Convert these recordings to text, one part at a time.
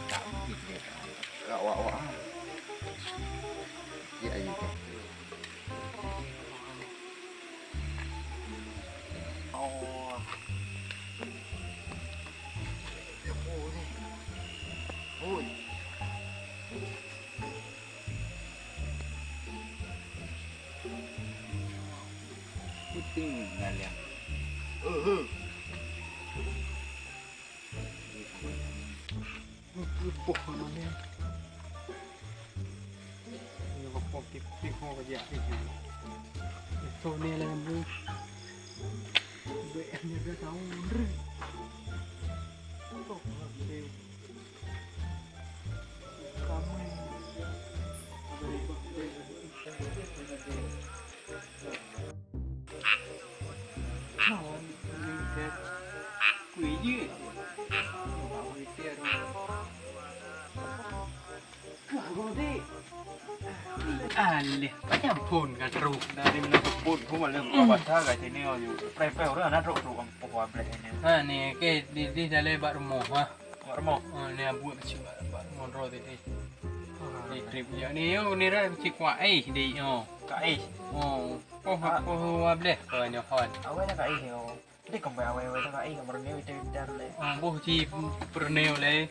tak mungkin dia. Awak-awak. Ya ayu ke. Oh. Ôi. Puting ngalia. Pohon ni. Ini apa piho kerja ini. Itu ni lah bu. BM ni dia tahu ni. Tuh, okey. Kamu quỷ dữ bảo quỷ tiền leh macam pun kan teruk dari mana pun cuma lem apa sahaja sini ayu prepare orang nak teruk teruk apa apa boleh ini ni ke di dalam bak rumah rumah ni buat macam bak rumah roh tadi di trip ya ni ni dah macam kuat di kai oh boleh kau ni hon awal nak kai ni dia kembali awal nak kai kamar ni itu dan le buh ci pernel le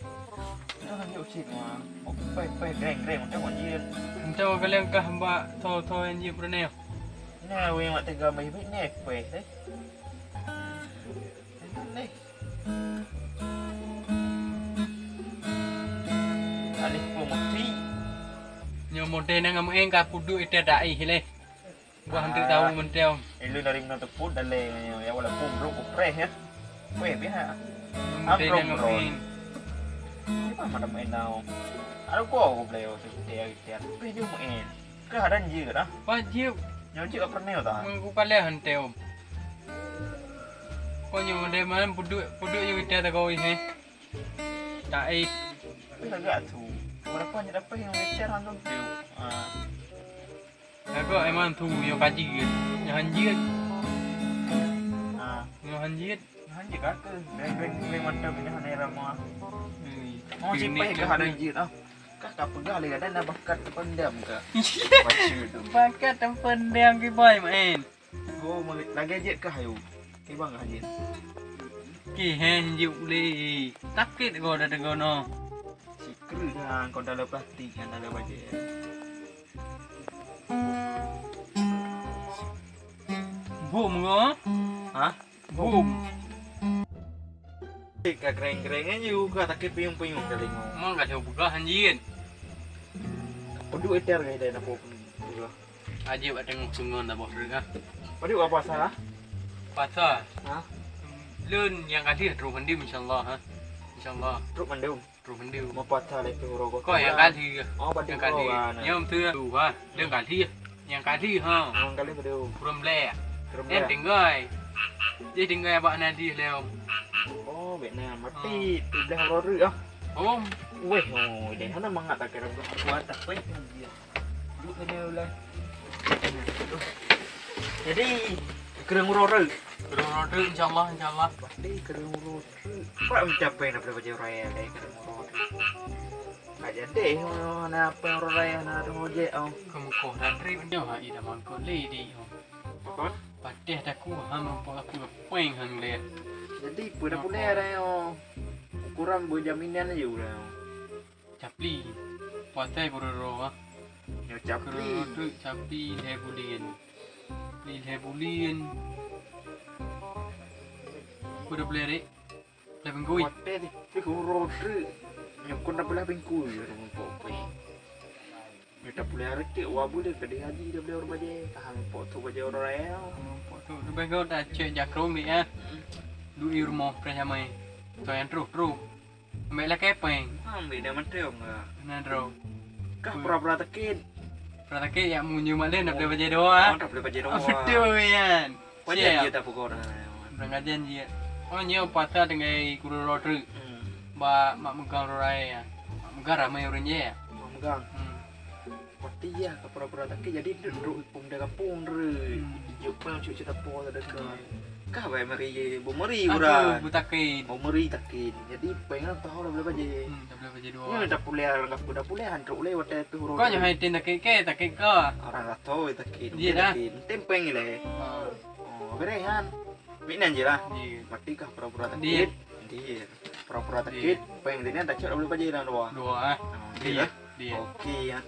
itu kan dia ucap mah pai greng macam macam entah kalian kah mbak tho yang je pernel ni awal mak tengah mai ni pai ni ali pun mati nyo model nang ameng ka pudu ite dai le gua hampir tahu mentel lu dari mana tu pun dan le ya wala pun ro pre ya pai biha model nang ameng apa mana main now ada ko boleh tu dia pe ju main ke ada je dah wajib nyo je pernah ta mengu kale hantel ko nyo model man pudu yo ite ta ko he dai agak tu berapa ni dapat yang wecer hang tu Aku emang tu yo kaji yo hanjit yo hanjit hanjit kan ke beng mantap ini hane ramah oh simpai ke ada hanjit kakak pegang lagi ada nak bakat pendam ke bakat pendam ki boy main oh lagi hanjit ke hayu ki bang hanjit ki hanjit li takit go dah dengono sikru hang kau dalam plastik yang dalam baju boom go ha boom ka greng-greng juga takut piyung-piyung kali ngo mang ka buka hanjit padu eter gay dah napo juga aje ba tengok sungon dah bos dengar padu apa salah pasal ha lun yang kali terus mandi insyaallah ha insyaallah truk mandum terus mandi mau patah lagi rogo ko yang kali oh padu yang kali nyom tu ha yang kali ha ang kali padu From le em tinggal dia tinggal abak nadi leo oh Vietnam mati sudah roru ah oh weh oh dia mana mangat tak kira buat tak weh dia duduk dia ulah jadi kereng roru insyaallah pasti kereng roru kok mencapai nak berapa jauh raya deh kereng roru tak jadi mana apa yang raya nak ngoje oh kamu kau dah trip dia ha ida mangko le di apa patih aku hang aku peng hang le jadi pada pulih ada yang kurang berjaminan aja udah capli patai bororo ha yang capli tu capli le bulien udah boleh rek le bengkui patai ni roru yang kau nak belah bengkui rumah popi kita boleh hari ke wabu dia kedai haji dia boleh orang baje tahan foto baje orang raya tu bengkau dah cek jakrong ni ah du irmo prejamai to yang truk ambil lah kepeng ambil dia menteri enggak nadro kah pura-pura tekit pratake yang munyu malen nak boleh baca doa tak boleh baje doang betul yan wajib dia tak pukul berangkatan dia oh nyo pasal dengan guru rodru ba mak megang rorai ya mak megang ramai orang je ya megang pasti ya ke pura-pura tekit jadi duduk pun dia kampung re juk pun cuci tapo ada ke Kah bae mari bumeri Aku urang. butakin. Bumeri takin. Jadi pengen tahu lah boleh baje. Tak boleh baca dua. Ni dah puliar dah puliar hantruk le wate tu huruf. Kau jangan haitin takin ke takin ke. Orang dah tahu takin. Dia dah. Tempeng le. Ah, Oh, berehan. Minan je lah. dia. Mati kah pura-pura Dia. takit. Dia. Pura-pura takit. Pengen dia tak cakap boleh baje dah dua. Dua ah. Dia. Dia. Okey ya.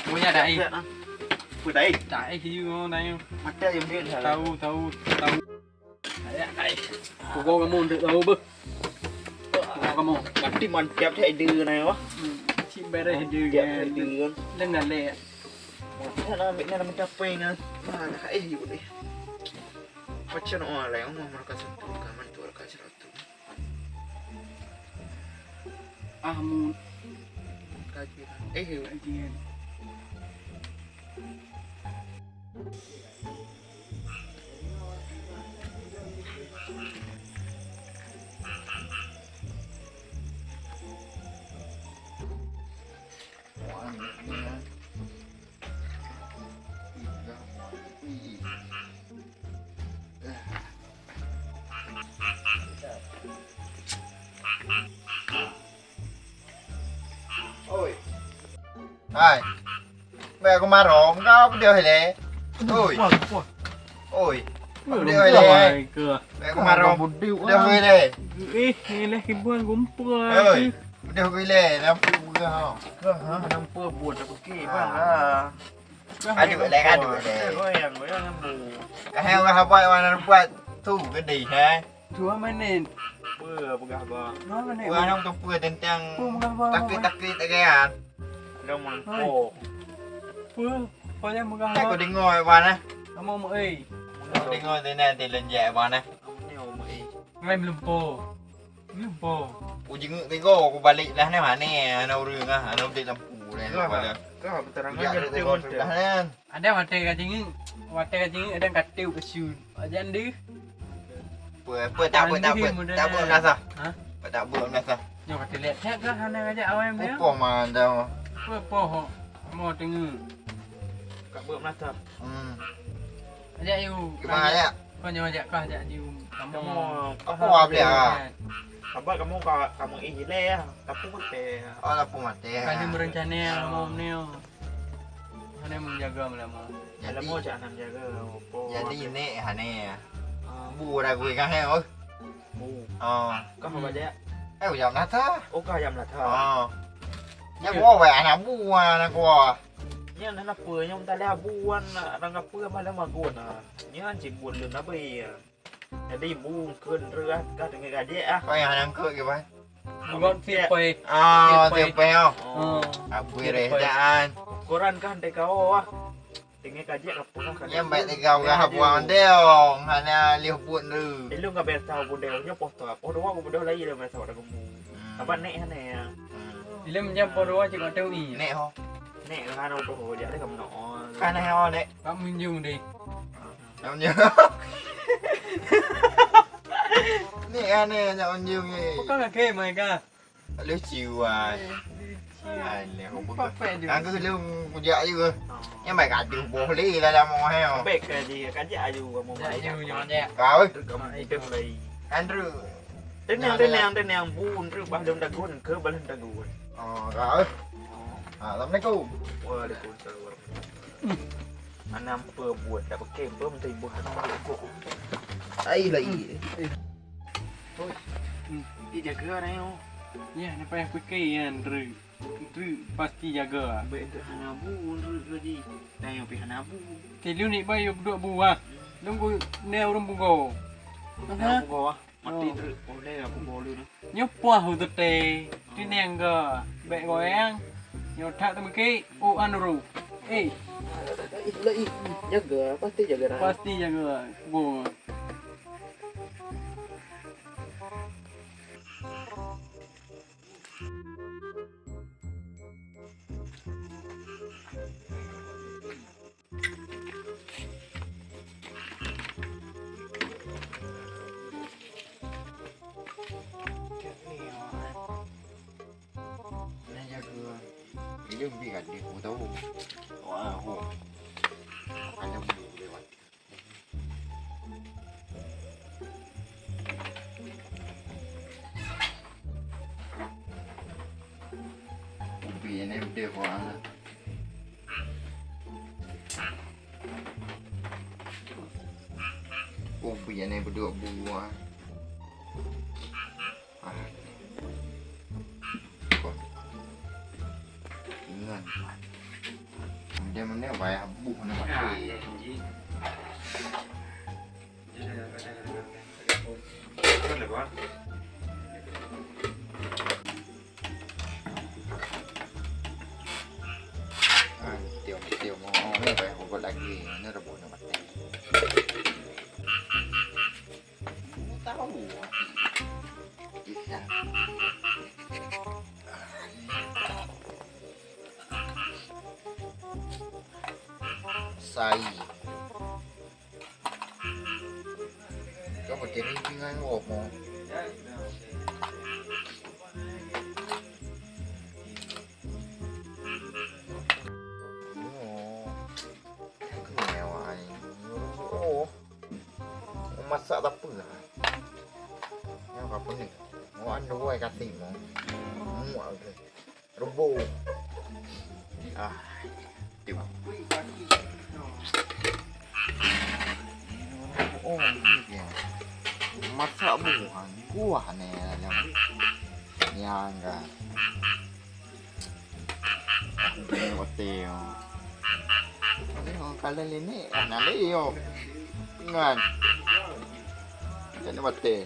Punya dah ai. Apa dah ai? Tak ai hiu dah. Mata yang dia dah. Tahu. Ayah ai. Kau kamu untuk tahu ber. Kau kamu. Mati mantap tak ada nai wah. Cik beres dia Dia kan. ada kan. Dengan le. Mati nak ambil nak mencapai kan. Mana boleh. Macam mana lah yang mereka sentuh kaman tu mereka ceratu. Amun. Kaji. Lagi. Ôi. Ai. Mẹ con ma rổ không có điều hay lẽ. Ôi. Ôi. Điều hay lẽ. Mẹ con ma rổ. Điều hay lẽ. Ini lah hiburan gumpul. Ôi. Điều hay lẽ nó phụ mưa không? Nampak buat apa ke bang lah. Aduh lẽ aduh lẽ. Kau yang kau yang bu. Cái heo cái hấp mà nó quay thu cái gì hả? Dua minit. Apa khabar? Dua minit. Vừa nông trong vừa tên trang Pur tắc cái cái à. Dah mampu. Pur. Kau yang megang. Cái có đi ngồi vào nè. Kamu mau eh. Đi ngồi thế này thì lên nhẹ vào nè. Ni orang mai. Ngai belum po. Belum po. Ujung cái gỗ của balik lah nè hả nè, nấu rừng á, nấu đi làm củ này Kau gọi là. kau beterangan Dạ, jadi cái tengok gỗ lah nè. Ada wate kacing. Wate kacing ada katiu kesu. Aja ndi. Bữa tak bữa nasa. Hah? Tak bữa nasa. Yo kata lihat cak ke hana aja awam dia. Apa mah dah. Apa ho. Mau dengar. Kau buat mata. Ajak you. Gimana ya? Kau jangan ajak kau ajak you. Kamu. Kamu Apa apa ya? Kabar kamu ini le, tapi pun pe. Oh, lah pun mati. Kau berencana mau ni. Hana menjaga melama. Kalau mau jangan jaga. Jadi ini hane. Bu dah gue kan heo. Bu. Ờ. Kau apa dia? Heo jam nasa. Oh kau jam lah tha. Ờ. Nhá có vẻ là bu nè cô. Nya nak apa yang tak ada buan nak apa malam magun nya cik buan lu nak beri. Jadi bu kun rửa ka dengan gaje ah. Coi hàng năm cười kìa bác. Gọn phiệt quay. Ờ, tiệp bèo. Ờ. À, quỳ để ra ăn. Koran kan te kau ah. Dengan gaje apa kan. Nhá mẹ thì gầu ra học hoàng đeo. Hà nè liều buồn rừ. Lu enggak bertahu budel nya foto apa doa aku budel lagi dah bertahu ada kamu. Apa nek hane. Dia menjam podo aja kau tahu ni. Nè ho. Nek kan apa ho dia ada kamu no. Cái này ho nè. Kau minjung đi. Đâu nhớ. Nè nè nhậu nhiều nhỉ. Kau nak ke mai ka? Liều chiều à. Ai liều không bực. Apa dia? Ăn cứ liều dạ chứ. Nhưng mà gạt từ bộ lý là làm mò heo. Bek gì gaje ayu kamu Ajak mai. you jangan ajak. Rồi. Kamu itu mulai. Andrew. Tenang bun rửa balam dagun ke balam dagun. Ờ rồi. À tấm đấy cô. Waalaikumsalam. Anam per buat dah pakai per menteri buat aku. Đây là gì? Dia jaga ni. Ya, apa yang fikir yang ru pasti jaga. Baik tu hanabu rửa di. Dah yang pi hanabu. Thì lưu nị bay duduk buah. Nunggu neo rum bungo. Hanabu kau ah. Mati rửa boleh aku boleh tu. Nhóc qua hủ tật tề. Đi nèng gờ. Bẹ gói ăn. Nhóc thạ tâm cái. U ăn ru. Ê. Lai jaga pasti jaga. Pasti jaga. Go. Đừng bị gạt đi của tao. Wow. Anh không lewat. vì anh em đều hóa ôm vì anh em được bù quá ngân dia mana bayar buh nak pakai tiêu mau ini bayar hobot lagi ini rebut nak pakai tahu iya sai có một cái tiếng Anh ổn mà masak apa lah yang apa ni mau anu ai kasih mau muak ke robo tiêu masak buah kuah ni yang kan ini hotel kalau ini anak Leo ngan jadi hotel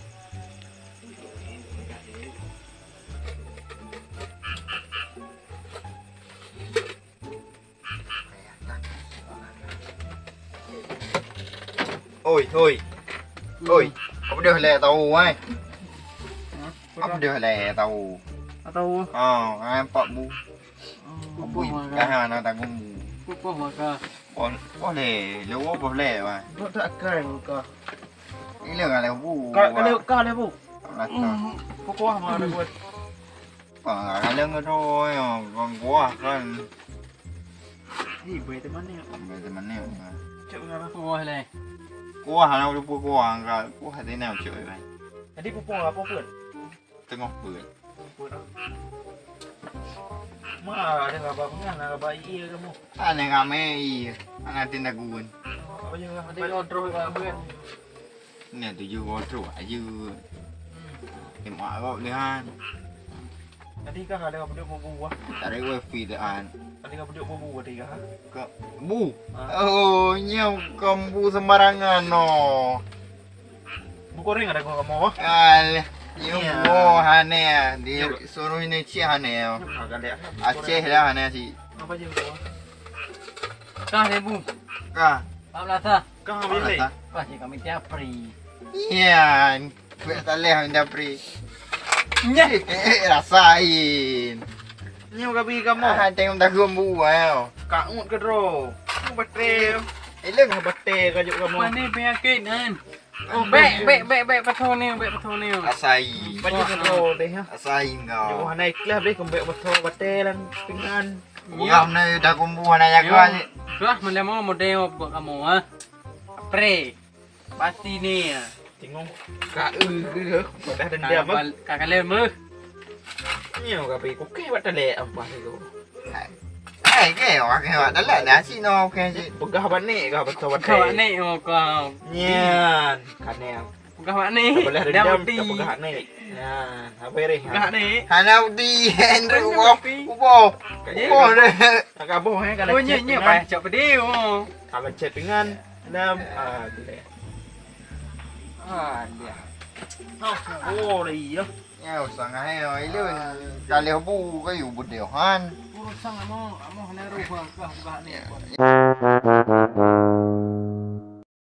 ôi thôi ôi ông đưa lẹ tàu ai ông đưa lẹ tàu Atau em bọ bu bui cả hai nó đang bu apa maka có lẹ lúa có lẹ mà Kok tak keren kau? cái lượng là bu Kau le bu. là Kok kuah mah ada buat. cái lượng thôi còn quá con Ih, baik teman ni. bây giờ mình nè Cuk ngapa? oh le. quá hà đâu bu quá cả quá thế nào chơi vậy Tadi pupung apa pun? tengok bưởi Ma ada ngapa pengan ngapa iya kamu. anh này ngắm ấy anh tin là guồn Apa je ngapa? Ada kontrol ka ben. nè từ dư có trụ dư thì mọi gọi đi han Tadi kah ada ngapa dia bubu wah. tại đây quay phi từ an Tadi ngapa dia bubu tadi kah? bu nhiều cầm bu sembarangan no Bu goreng ada gua mau. nhiều bu hane di suruh ini cie hane Agak dek. Aceh lah hane si Apa je gua? Kah lebu. kah 14. Kah apa je? Pasti kami tiap free. iya gue tak leh anda pri Nya. rasain Nyu gabi kamu. tengok dah gumbu wow Kaut ke dro. Mu batre. lưng Batre kajuk kamu. Mana penyakit kan? Oh, bek betul ni. rasain Baju ke dro deh ha. rasain Yo kau hanai kelas deh kembek betul batre lan pingan. Gam này dah gumbu hane ya kau Sudah mau model buat kamu ah. Pre. Pasti ni. Tengok. Ka ke. Dah dendam ah. Kakak lemah. Nyu gabi kok ke wat lek apa tu. cái họ đó là đá xi no ok chị Pegah balik kah betul batre. Kau ni kau. Nyan. Kanel. Kau ni. Boleh Dah dendam mati. ke pegah ni. Ya, apa ni? Kau ni. Hà Nào đi Andrew Walk Ubo Ubo đây Tak kabuh kalau Oh, nyek pai cak pedih. Kalau chat pingan dendam tu deh. Dia. Oh, lagi dah. Nhau sang hay rồi luôn Cả liều bu cái vụ bụt điều hoan Urusan amo hanya rupa kah ni.